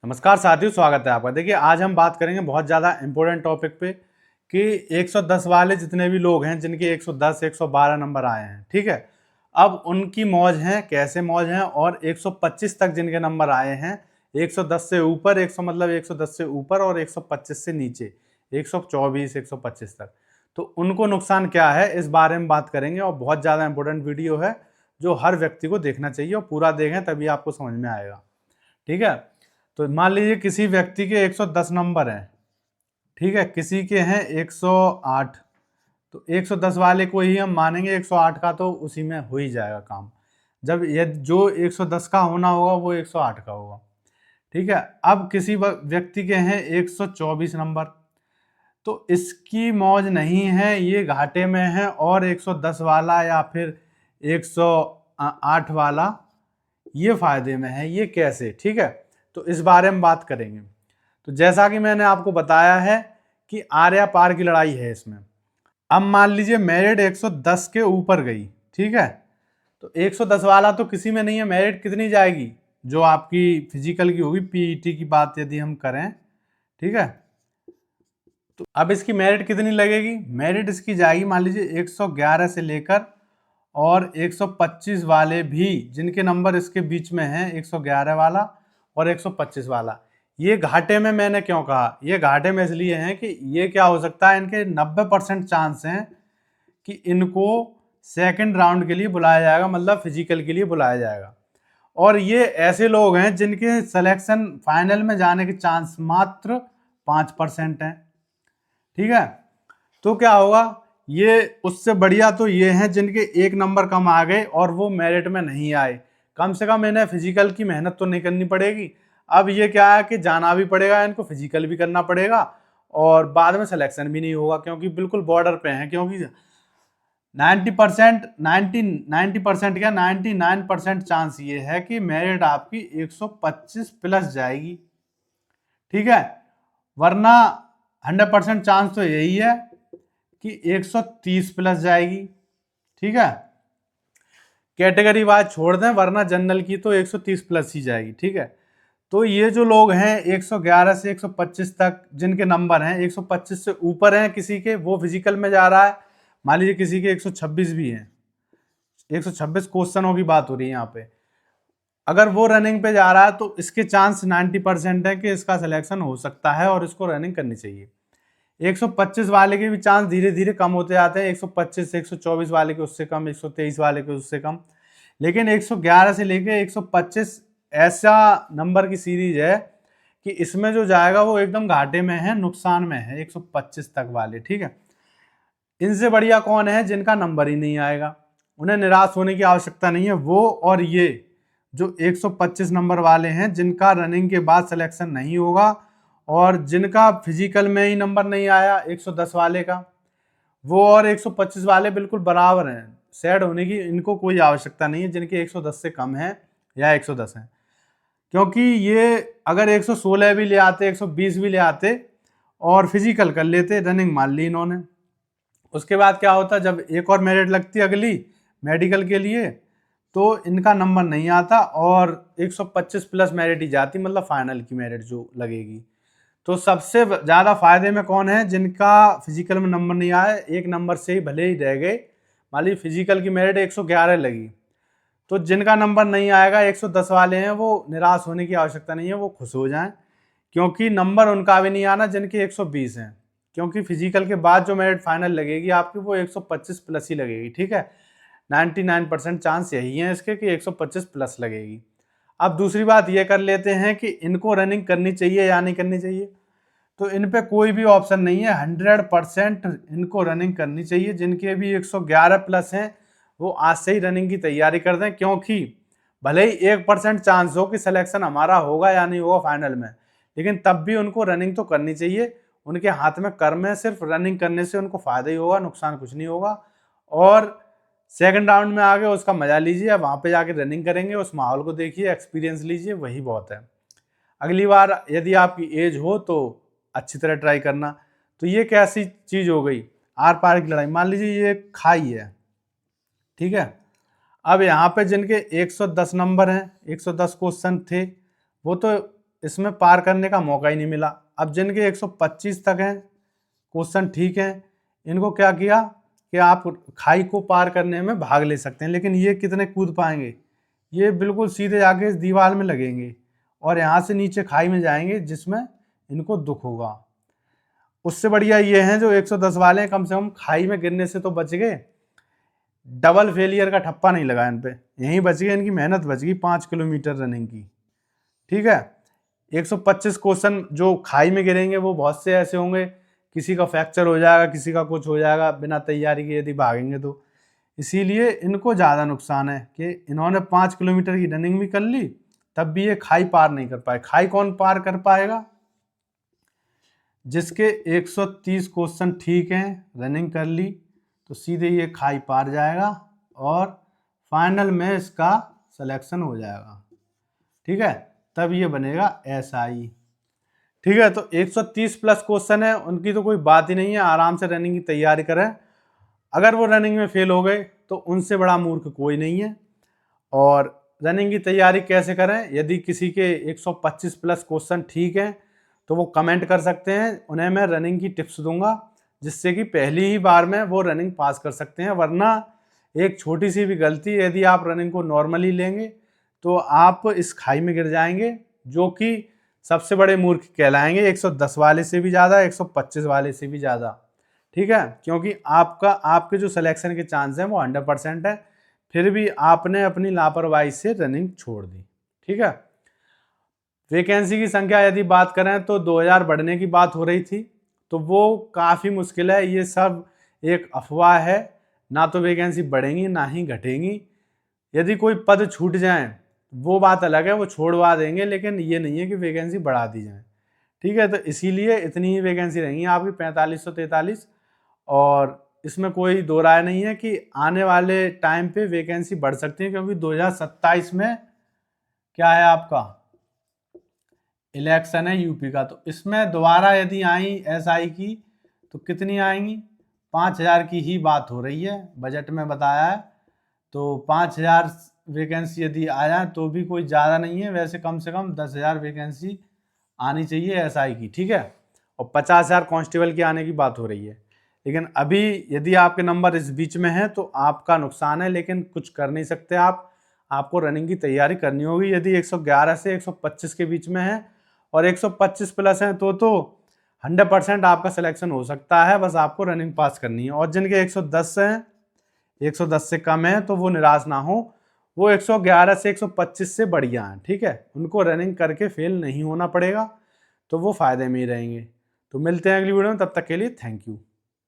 नमस्कार साथियों, स्वागत है आपका। देखिए, आज हम बात करेंगे बहुत ज़्यादा इम्पोर्टेंट टॉपिक पे कि 110 वाले जितने भी लोग हैं जिनके 110 112 नंबर आए हैं, ठीक है, अब उनकी मौज है, कैसे मौज है। और 125 तक जिनके नंबर आए हैं, 110 से ऊपर, 100 मतलब 110 से ऊपर और 125 से नीचे, 124 125 तक, तो उनको नुकसान क्या है, इस बारे में बात करेंगे। और बहुत ज़्यादा इंपॉर्टेंट वीडियो है जो हर व्यक्ति को देखना चाहिए और पूरा देखें तभी आपको समझ में आएगा, ठीक है। तो मान लीजिए किसी व्यक्ति के 110 नंबर हैं, ठीक है, किसी के हैं 108, तो 110 वाले को ही हम मानेंगे, 108 का तो उसी में हो ही जाएगा काम। जब ये जो 110 का होना होगा वो 108 का होगा, ठीक है। अब किसी व्यक्ति के हैं 124 नंबर, तो इसकी मौज नहीं है, ये घाटे में है। और 110 वाला या फिर 108 वाला ये फायदे में है। ये कैसे, ठीक है, तो इस बारे में बात करेंगे। तो जैसा कि मैंने आपको बताया है कि आर या पार की लड़ाई है इसमें। अब मान लीजिए मेरिट 110 के ऊपर गई, ठीक है, तो 110 वाला तो किसी में नहीं है। मेरिट कितनी जाएगी, जो आपकी फिजिकल की होगी, पीईटी की बात यदि हम करें, ठीक है, तो अब इसकी मेरिट कितनी लगेगी। मेरिट इसकी जाएगी मान लीजिए 111 से लेकर और 125 वाले भी जिनके नंबर इसके बीच में हैं, 111 वाला और 125 वाला। ये घाटे में मैंने क्यों कहा, ये घाटे में इसलिए हैं कि ये क्या हो सकता है, इनके 90% चांस हैं कि इनको सेकंड राउंड के लिए बुलाया जाएगा, मतलब फिजिकल के लिए बुलाया जाएगा। और ये ऐसे लोग हैं जिनके सिलेक्शन फाइनल में जाने के चांस मात्र 5% हैं, ठीक है। तो क्या होगा, ये उससे बढ़िया तो ये हैं जिनके एक नंबर कम आ गए और वो मेरिट में नहीं आए। कम से कम इन्हें फिजिकल की मेहनत तो नहीं करनी पड़ेगी। अब ये क्या है कि जाना भी पड़ेगा, इनको फिजिकल भी करना पड़ेगा और बाद में सिलेक्शन भी नहीं होगा, क्योंकि बिल्कुल बॉर्डर पे हैं। क्योंकि 90% 90% क्या 99% चांस ये है कि मेरिट आपकी 125 प्लस जाएगी, ठीक है। वरना 100% चांस तो यही है कि 130 प्लस जाएगी, ठीक है। कैटेगरी वाइज छोड़ दें, वरना जनरल की तो 130 प्लस ही जाएगी, ठीक है। तो ये जो लोग हैं 111 से 125 तक जिनके नंबर हैं, 125 से ऊपर हैं किसी के, वो फिजिकल में जा रहा है। मान लीजिए किसी के 126 भी हैं, 126 क्वेश्चनों की बात हो रही है यहाँ पे। अगर वो रनिंग पे जा रहा है तो इसके चांस 90% है कि इसका सिलेक्शन हो सकता है और इसको रनिंग करनी चाहिए। 125 वाले के भी चांस धीरे धीरे कम होते जाते हैं, 125 से 124 वाले के उससे कम, 123 वाले के उससे कम। लेकिन 111 से लेके 125 ऐसा नंबर की सीरीज है कि इसमें जो जाएगा वो एकदम घाटे में है, नुकसान में है, 125 तक वाले, ठीक है। इनसे बढ़िया कौन है, जिनका नंबर ही नहीं आएगा। उन्हें निराश होने की आवश्यकता नहीं है। वो और ये जो 125 नंबर वाले हैं जिनका रनिंग के बाद सिलेक्शन नहीं होगा और जिनका फिजिकल में ही नंबर नहीं आया 110 वाले का, वो और 125 वाले बिल्कुल बराबर हैं। सैड होने की इनको कोई आवश्यकता नहीं है जिनके 110 से कम है या 110 हैं। क्योंकि ये अगर 116 भी ले आते, 120 भी ले आते और फिजिकल कर लेते, रनिंग मान ली इन्होंने, उसके बाद क्या होता, जब एक और मेरिट लगती अगली मेडिकल के लिए, तो इनका नंबर नहीं आता और 125 प्लस मेरिट ही जाती, मतलब फाइनल की मेरिट जो लगेगी। तो सबसे ज़्यादा फायदे में कौन है, जिनका फिजिकल में नंबर नहीं आया, एक नंबर से ही भले ही रह गए। मान लीजिए फिजिकल की मेरिट 111 लगी, तो जिनका नंबर नहीं आएगा 110 वाले हैं, वो निराश होने की आवश्यकता नहीं है, वो खुश हो जाएं, क्योंकि नंबर उनका भी नहीं आना जिनके 120 हैं। क्योंकि फिजिकल के बाद जो मेरिट फाइनल लगेगी आपकी वो 125 प्लस ही लगेगी, ठीक है। 99% चांस यही है इसके कि 125 प्लस लगेगी। अब दूसरी बात ये कर लेते हैं कि इनको रनिंग करनी चाहिए या नहीं करनी चाहिए। तो इन पे कोई भी ऑप्शन नहीं है, 100% इनको रनिंग करनी चाहिए। जिनके भी 111 प्लस हैं वो आज से ही रनिंग की तैयारी कर दें, क्योंकि भले ही 1% चांस हो कि सिलेक्शन हमारा होगा या नहीं होगा फाइनल में, लेकिन तब भी उनको रनिंग तो करनी चाहिए। उनके हाथ में कर्म है, सिर्फ रनिंग करने से उनको फायदा ही होगा, नुकसान कुछ नहीं होगा। और सेकंड राउंड में आगे उसका मजा लीजिए, अब वहां पे जाके रनिंग करेंगे, उस माहौल को देखिए, एक्सपीरियंस लीजिए, वही बहुत है। अगली बार यदि आपकी एज हो तो अच्छी तरह ट्राई करना। तो ये कैसी चीज हो गई, आर पार की लड़ाई। मान लीजिए ये खाई है, ठीक है। अब यहाँ पे जिनके 110 नंबर हैं, 110 क्वेश्चन थे, वो तो इसमें पार करने का मौका ही नहीं मिला। अब जिनके 125 तक हैं क्वेश्चन ठीक हैं, इनको क्या किया कि आप खाई को पार करने में भाग ले सकते हैं, लेकिन ये कितने कूद पाएंगे? ये बिल्कुल सीधे जाके इस दीवार में लगेंगे और यहाँ से नीचे खाई में जाएंगे, जिसमें इनको दुख होगा। उससे बढ़िया ये हैं जो 110 वाले हैं, कम से कम खाई में गिरने से तो बच गए, डबल फेलियर का ठप्पा नहीं लगा इन पे, यहीं बच गए, इनकी मेहनत बच गई 5 किलोमीटर रनिंग की। ठीक है, 125 क्वेश्चन जो खाई में गिरेंगे वो बहुत से ऐसे होंगे, किसी का फ्रैक्चर हो जाएगा, किसी का कुछ हो जाएगा बिना तैयारी के यदि भागेंगे तो। इसीलिए इनको ज़्यादा नुकसान है कि इन्होंने 5 किलोमीटर की रनिंग भी कर ली, तब भी ये खाई पार नहीं कर पाए। खाई कौन पार कर पाएगा? जिसके 130 क्वेश्चन ठीक हैं, रनिंग कर ली, तो सीधे ये खाई पार जाएगा और फाइनल में इसका सिलेक्शन हो जाएगा। ठीक है, तब ये बनेगा SI। ठीक है, तो 130 प्लस क्वेश्चन है, उनकी तो कोई बात ही नहीं है, आराम से रनिंग की तैयारी करें। अगर वो रनिंग में फेल हो गए तो उनसे बड़ा मूर्ख कोई नहीं है। और रनिंग की तैयारी कैसे करें? यदि किसी के 125 प्लस क्वेश्चन ठीक हैं तो वो कमेंट कर सकते हैं, उन्हें मैं रनिंग की टिप्स दूंगा, जिससे कि पहली ही बार में वो रनिंग पास कर सकते हैं। वरना एक छोटी सी भी गलती, यदि आप रनिंग को नॉर्मली लेंगे तो आप इस खाई में गिर जाएंगे, जो कि सबसे बड़े मूर्ख कहलाएंगे, 110 वाले से भी ज़्यादा, 125 वाले से भी ज़्यादा। ठीक है, क्योंकि आपके जो सिलेक्शन के चांस हैं वो 100% है, फिर भी आपने अपनी लापरवाही से रनिंग छोड़ दी। ठीक है, वैकेंसी की संख्या यदि बात करें तो 2000 बढ़ने की बात हो रही थी, तो वो काफ़ी मुश्किल है, ये सब एक अफवाह है, ना तो वैकेंसी बढ़ेंगी ना ही घटेंगी। यदि कोई पद छूट जाए वो बात अलग है, वो छोड़वा देंगे, लेकिन ये नहीं है कि वैकेंसी बढ़ा दी जाए। ठीक है, तो इसीलिए इतनी ही वैकेंसी रहेंगी आपकी 4543, और इसमें कोई दो राय नहीं है कि आने वाले टाइम पे वैकेंसी बढ़ सकती है, क्योंकि 2027 में क्या है आपका इलेक्शन है यूपी का, तो इसमें दोबारा यदि आई SI की तो कितनी आएंगी? 5000 की ही बात हो रही है, बजट में बताया है। तो 5000 वैकेंसी यदि आया तो भी कोई ज़्यादा नहीं है, वैसे कम से कम 10,000 वैकेंसी आनी चाहिए SI की। ठीक है, और 50,000 कांस्टेबल की आने की बात हो रही है। लेकिन अभी यदि आपके नंबर इस बीच में है तो आपका नुकसान है, लेकिन कुछ कर नहीं सकते आप, आपको रनिंग की तैयारी करनी होगी। यदि 111 से 125 के बीच में है और 125 प्लस है तो 100% आपका सिलेक्शन हो सकता है, बस आपको रनिंग पास करनी है। और जिनके 110 हैं, 110 से कम है, तो वो निराश ना हो, वो 111 से 125 से बढ़िया हैं। ठीक है, उनको रनिंग करके फेल नहीं होना पड़ेगा, तो वो फायदे में ही रहेंगे। तो मिलते हैं अगली वीडियो में, तब तक के लिए थैंक यू।